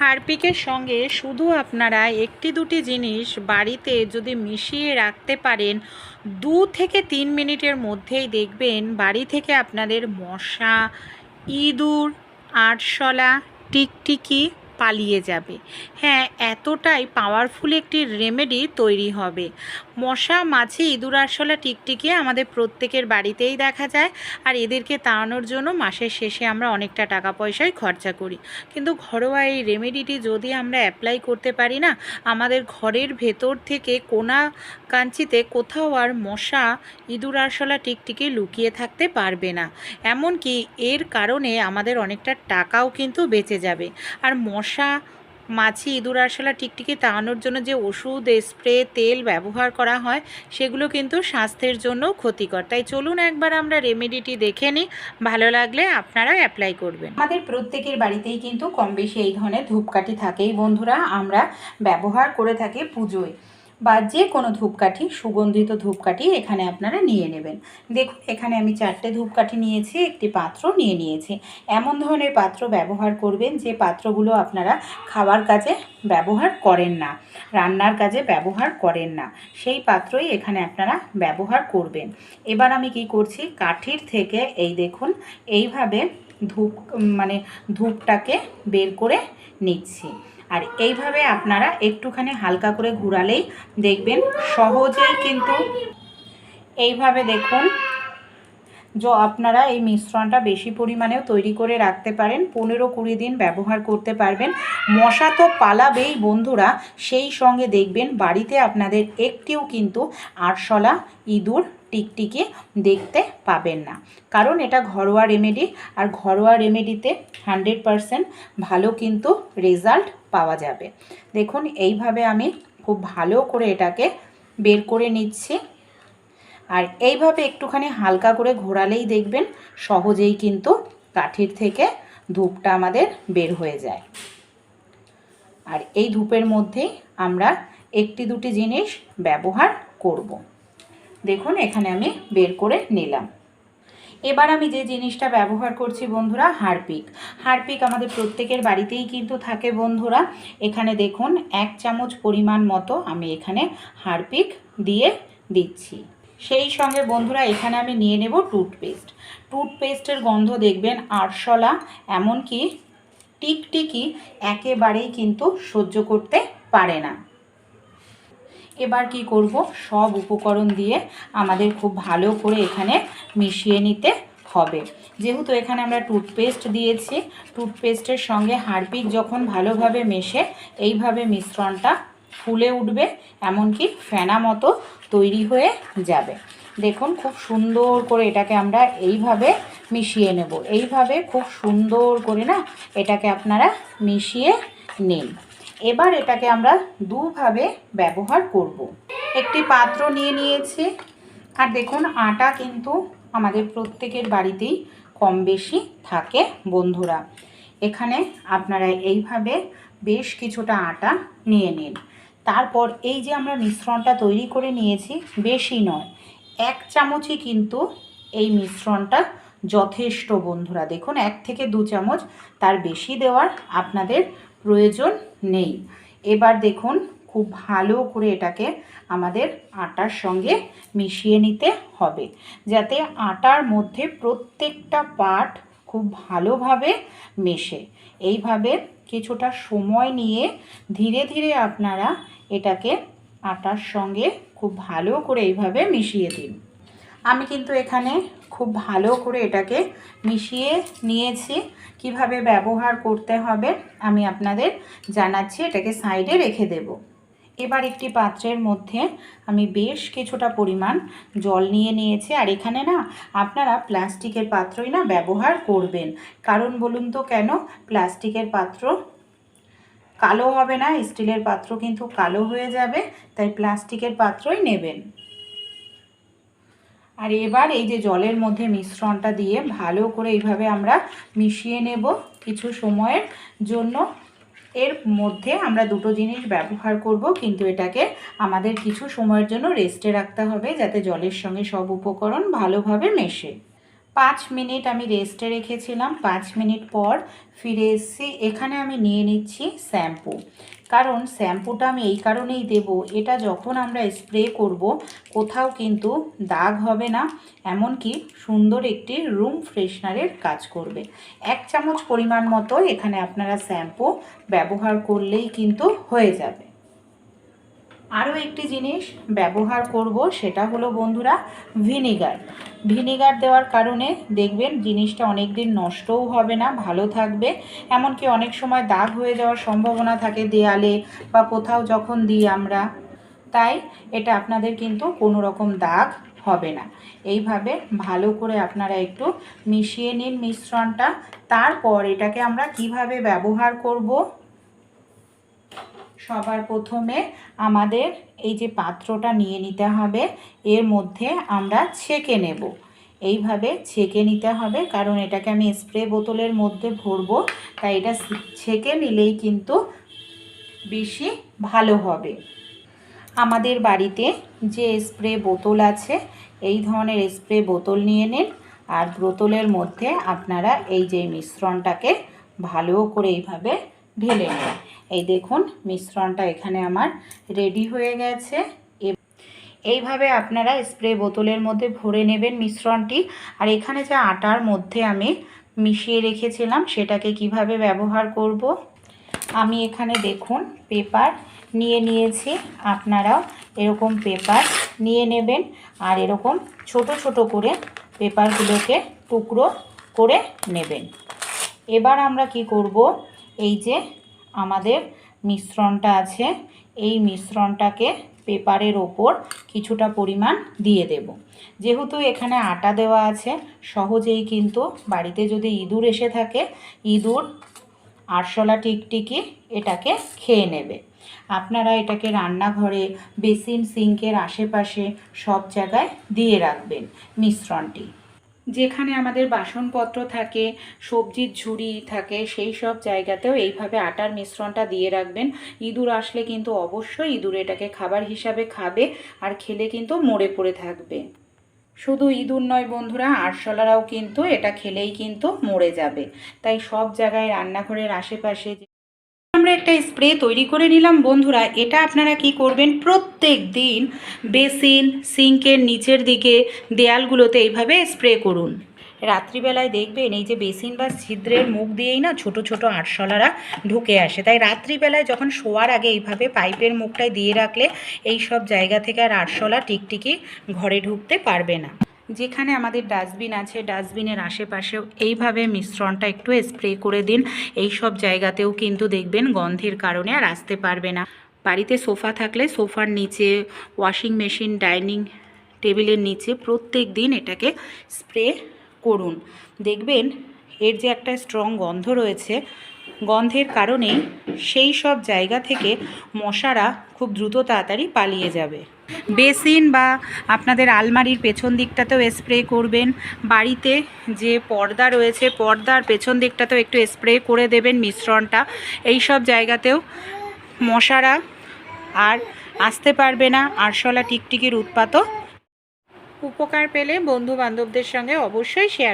হারপিকের সঙ্গে শুধু আপনারা একটি দুটি জিনিস বাড়িতে যদি মিশিয়ে রাখতে পারেন 2 থেকে 3 মিনিটের মধ্যেই দেখবেন বাড়ি থেকে আপনাদের মশা, ইঁদুর, আরশোলা, টিকটিকি পালিয়ে যাবে। হ্যাঁ, এতটাই পাওয়ারফুল একটি রেমেডি তৈরি হবে। মশা, মাছি, ইঁদুর, আরশোলা, টিকটিকি আমাদের প্রত্যেকের বাড়িতেই দেখা যায়, আর এদেরকে তাড়ানোর জন্য মাসের শেষে আমরা অনেকটা টাকা পয়সাই খরচা করি। কিন্তু ঘরোয়া এই রেমেডিটি যদি আমরা অ্যাপ্লাই করতে পারি না, আমাদের ঘরের ভেতর থেকে কোনা কাঞ্চিতে কোথাও আর মশা, ইঁদুর, আরশোলা, টিকটিকি লুকিয়ে থাকতে পারবে না। এমনকি এর কারণে আমাদের অনেকটা টাকাও কিন্তু বেঁচে যাবে। আর মশা, মাছি, ইঁদুর, আরশোলা, টিকটিকি তাড়ানোর জন্য যে ওষুধ, স্প্রে, তেল ব্যবহার করা হয় সেগুলো কিন্তু স্বাস্থ্যের জন্য ক্ষতিকর। তাই চলুন একবার আমরা রেমেডিটি দেখে নিই, ভালো লাগলে আপনারা অ্যাপ্লাই করবেন। আমাদের প্রত্যেকের বাড়িতেই কিন্তু কম বেশি এই ধরনের ধূপকাঠি থাকেই বন্ধুরা। আমরা ব্যবহার করে থাকি পুজোয়, বা যে কোনো ধূপকাঠি, সুগন্ধিত ধূপকাঠি এখানে আপনারা নিয়ে নেবেন। দেখুন এখানে আমি 4টে ধূপকাঠি নিয়েছি, একটি পাত্র নিয়েছি। এমন ধরনের পাত্র ব্যবহার করবেন যে পাত্রগুলো আপনারা খাওয়ার কাজে ব্যবহার করেন না, রান্নার কাজে ব্যবহার করেন না, সেই পাত্রই এখানে আপনারা ব্যবহার করবেন। এবার আমি কি করছি, কাঠির থেকে এই দেখুন এইভাবে ধূপটাকে বের করে নিচ্ছি। আর এইভাবে আপনারা একটুখানি হালকা করে ঘোরালেই দেখবেন সহজেই কিন্তু এইভাবে দেখুন আপনারা এই মিশ্রণটা বেশি পরিমাণেও তৈরি করে রাখতে পারেন, 15-20 দিন ব্যবহার করতে পারবেন। মশা তো পালাবেই বন্ধুরা, সেই সঙ্গে দেখবেন বাড়িতে আপনাদের একটিও কিন্তু আরশোলা, ইঁদুর, টিকটিকি দেখতে পাবেন না, কারণ এটা ঘরোয়া রেমেডি। আর ঘরোয়া রেমেডিতে 100% ভালো কিন্তু রেজাল্ট পাওয়া যাবে। দেখুন এইভাবে আমি খুব ভালো করে এটাকে বের করে নিচ্ছি। আর এইভাবে একটুখানি হালকা করে ঘোরালেই দেখবেন সহজেই কিন্তু কাঠির থেকে ধূপটা আমাদের বের হয়ে যায়। আর এই ধূপের মধ্যেই আমরা একটি দুটি জিনিস ব্যবহার করব। দেখুন এখানে আমি বের করে নিলাম। এবার আমি যে জিনিসটা ব্যবহার করছি বন্ধুরা, হারপিক আমাদের প্রত্যেকের বাড়িতেই কিন্তু থাকে বন্ধুরা। এখানে দেখুন 1 চামচ পরিমাণ মতো আমি এখানে হারপিক দিয়ে দিচ্ছি। সেই সঙ্গে বন্ধুরা এখানে আমি নিয়ে নেব টুথপেস্টের গন্ধ দেখবেন আরশোলা এমনকি টিকটিকি একেবারেই কিন্তু সহ্য করতে পারে না। এবার কি করব, সব উপকরণ দিয়ে আমাদের খুব ভালো করে এখানে মিশিয়ে নিতে হবে। যেহেতু এখানে আমরা টুথপেস্ট দিয়েছি, টুথপেস্টের সঙ্গে হারপিক যখন ভালোভাবে মেশে এইভাবে মিশ্রণটা ফুলে উঠবে, এমনকি ফেনা মতো তৈরি হয়ে যাবে। দেখুন খুব সুন্দর করে এটাকে আমরা এইভাবে মিশিয়ে নেব। এইভাবে খুব সুন্দর করে না এটাকে আপনারা মিশিয়ে নিন। এবার এটাকে আমরা দুভাবে ব্যবহার করব। একটি পাত্র নিয়ে নিয়েছি। আর দেখুন আটা কিন্তু আমাদের প্রত্যেকের বাড়িতেই কম বেশি থাকে বন্ধুরা। এখানে আপনারা এইভাবে বেশ কিছুটা আটা নিয়ে নিন। তারপর এই যে আমরা মিশ্রণটা তৈরি করে নিয়েছি, বেশি নয়, 1 চামচই কিন্তু এই মিশ্রণটা যথেষ্ট বন্ধুরা। দেখুন 1 থেকে 2 চামচ, তার বেশি দেওয়ার আপনাদের প্রয়োজন নেই। এবার দেখুন খুব ভালো করে এটাকে আমাদের আটার সঙ্গে মিশিয়ে নিতে হবে, যাতে আটার মধ্যে প্রত্যেকটা পার্ট খুব ভালোভাবে মেশে। এইভাবে কিছুটা সময় নিয়ে ধীরে ধীরে আপনারা এটাকে আটার সঙ্গে খুব ভালো করে এইভাবে মিশিয়ে দিন। আমি কিন্তু এখানে খুব ভালো করে এটাকে মিশিয়ে নিয়েছি। কিভাবে ব্যবহার করতে হবে আমি আপনাদের জানাচ্ছি, এটাকে সাইডে রেখে দেব। এবার একটি পাত্রের মধ্যে আমি বেশ কিছুটা পরিমাণ জল নিয়ে নিয়েছি। আর এখানে না আপনারা প্লাস্টিকের পাত্রই না ব্যবহার করবেন, কারণ বলুন তো কেন, প্লাস্টিকের পাত্র কালো হবে না, স্টিলের পাত্র কিন্তু কালো হয়ে যাবে, তাই প্লাস্টিকের পাত্রই নেবেন। আর এবার এই যে জলের মধ্যে মিশ্রণটা দিয়ে ভালো করে এইভাবে আমরা মিশিয়ে নেব কিছু সময়ের জন্য। এর মধ্যে আমরা দুটো জিনিস ব্যবহার করব, কিন্তু এটাকে আমাদের কিছু সময়ের জন্য রেস্টে রাখতে হবে, যাতে জলের সঙ্গে সব উপকরণ ভালোভাবে মেশে। 5 মিনিট আমি রেস্টে রেখেছিলাম। 5 মিনিট পর ফিরে এসেছি। এখানে আমি নিয়ে নিচ্ছি শ্যাম্পু, কারণ শ্যাম্পুটা আমি এই কারণেই দেব, এটা যখন আমরা স্প্রে করব কোথাও কিন্তু দাগ হবে না, এমনকি সুন্দর একটি রুম ফ্রেশনারের কাজ করবে। 1 চামচ পরিমাণ মতো এখানে আপনারা শ্যাম্পু ব্যবহার করলেই কিন্তু হয়ে যাবে। আরও একটি জিনিস ব্যবহার করব, সেটা হলো বন্ধুরা ভিনিগার। ভিনিগার দেওয়ার কারণে দেখবেন জিনিসটা অনেক দিন নষ্টও হবে না, ভালো থাকবে। এমনকি অনেক সময় দাগ হয়ে যাওয়ার সম্ভাবনা থাকে দেয়ালে বা কোথাও যখন দিই আমরা, তাই এটা আপনাদের কিন্তু কোনো রকম দাগ হবে না। এইভাবে ভালো করে আপনারা একটু মিশিয়ে নিন মিশ্রণটা। তারপর এটাকে আমরা কিভাবে ব্যবহার করব, সবার প্রথমে আমাদের এই যে পাত্রটা নিয়ে নিতে হবে, এর মধ্যে আমরা ছেঁকে নেব। এইভাবে ছেঁকে নিতে হবে, কারণ এটাকে আমি স্প্রে বোতলের মধ্যে ভরবো, তাই এটা ছেঁকে নিলেই কিন্তু বেশি ভালো হবে। আমাদের বাড়িতে যে স্প্রে বোতল আছে, এই ধরনের স্প্রে বোতল নিয়ে নিন, আর বোতলের মধ্যে আপনারা এই যে মিশ্রণটাকে ভালো করে এইভাবে ঢেলে নিন। এই দেখুন মিশ্রণটা এখানে আমার রেডি হয়ে গেছে। এইভাবে আপনারা স্প্রে বোতলের মধ্যে ভরে নেবেন মিশ্রণটি। আর এখানে যে আটার মধ্যে আমি মিশিয়ে রেখেছিলাম সেটাকে কিভাবে ব্যবহার করব, আমি এখানে দেখুন পেপার নিয়ে নিয়েছি। আপনারাও এরকম পেপার নিয়ে নেবেন, আর এরকম ছোট ছোট করে পেপারগুলোকে টুকরো করে নেবেন। এবার আমরা কি করব, এই যে আমাদের মিশ্রণটা আছে, এই মিশ্রণটাকে পেপারের ওপর কিছুটা পরিমাণ দিয়ে দেব। যেহেতু এখানে আটা দেওয়া আছে, সহজেই কিন্তু বাড়িতে যদি ইঁদুর এসে থাকে, ইঁদুর, আরশোলা, টিকটিকি এটাকে খেয়ে নেবে। আপনারা এটাকে রান্নাঘরে, বেসিন, সিঙ্কের আশেপাশে সব জায়গায় দিয়ে রাখবেন মিশ্রণটি। যেখানে আমাদের বাসনপত্র থাকে, সবজির ঝুড়ি থাকে, সেই সব জায়গাতেও এইভাবে আটার মিশ্রণটা দিয়ে রাখবেন। ইঁদুর আসলে কিন্তু অবশ্যই ইঁদুর এটাকে খাবার হিসাবে খাবে, আর খেলে কিন্তু মরে পড়ে থাকবে। শুধু ইঁদুর নয় বন্ধুরা, আরশোলারাও কিন্তু এটা খেলেই কিন্তু মরে যাবে। তাই সব জায়গায় রান্নাঘরের আশেপাশে আমরা একটা স্প্রে তৈরি করে নিলাম বন্ধুরা। এটা আপনারা কি করবেন, প্রত্যেক দিন বেসিন, সিঙ্কের নিচের দিকে, দেয়ালগুলোতে এইভাবে স্প্রে করুন। রাত্রিবেলায় দেখবেন এই যে বেসিন বা ছিদ্রের মুখ দিয়েই না ছোট ছোট আরশোলারা ঢুকে আসে, তাই রাত্রিবেলায় যখন শোয়ার আগে এইভাবে পাইপের মুখটায় দিয়ে রাখলে এই সব জায়গা থেকে আর আরশোলা, টিকটিকি ঘরে ঢুকতে পারবে না। যেখানে আমাদের ডাস্টবিন আছে, ডাস্টবিনের আশেপাশেও এইভাবে মিশ্রণটা একটু স্প্রে করে দিন। এই সব জায়গাতেও কিন্তু দেখবেন গন্ধের কারণে আর আসতে পারবে না। বাড়িতে সোফা থাকলে সোফার নিচে, ওয়াশিং মেশিন, ডাইনিং টেবিলের নিচে প্রত্যেক দিন এটাকে স্প্রে করুন। দেখবেন এর যে একটা স্ট্রং গন্ধ রয়েছে, গন্ধের কারণেই সেই সব জায়গা থেকে মশারা খুব দ্রুত তাড়াতাড়ি পালিয়ে যাবে। বেসিন বা আপনাদের আলমারির পেছন দিকটাতেও স্প্রে করবেন। বাড়িতে যে পর্দা রয়েছে, পর্দার পেছন দিকটাতেও একটু স্প্রে করে দেবেন মিশ্রণটা। এই সব জায়গাতেও মশারা আর আসতে পারবে না, আরশোলা, টিকটিকির উৎপাতও। উপকার পেলে বন্ধু বান্ধবদের সঙ্গে অবশ্যই শেয়ার